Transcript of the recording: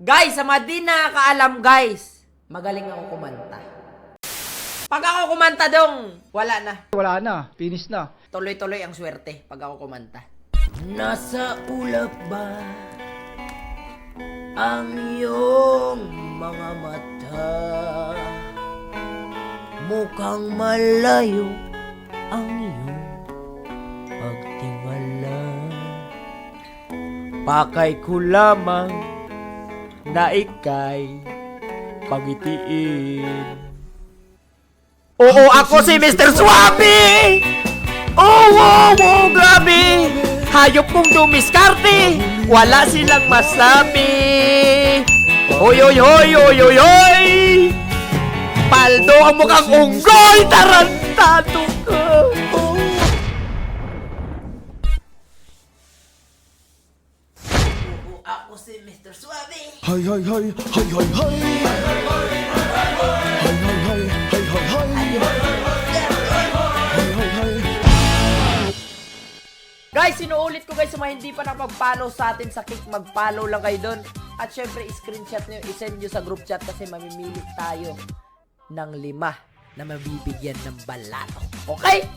Guys, sa mga di nakakaalam guys, magaling ako kumanta. Pag ako kumanta dong, wala na. Wala na, finish na. Tuloy-tuloy ang swerte pag ako kumanta. Nasa ulap ba ang iyong mga mata? Mukhang malayo ang iyong pagtiwala. Pakay ko lamang na ika'y pagitiin. Oo, ako si Mr. Swabe! Oo, grabe! Hayop kong dumiskarte! Wala silang masabi! Oy, oy, oy, oy, oy, oy! Paldo ang mukhang unggoy! Tarantado ka! Oh. Oo, ako si Mr. Swabe! Hay hay hay hay hay hay. Hay hay hay hay hay hay. Hay hay hay. Guys, sinuulit ko guys sa mga hindi pa nakapag-follow sa atin sa Kick, mag-follow lang kayo doon. At syempre, screenshot nyo, isend nyo sa group chat kasi mamimili tayo ng 5 na mabibigyan ng balato. Okay?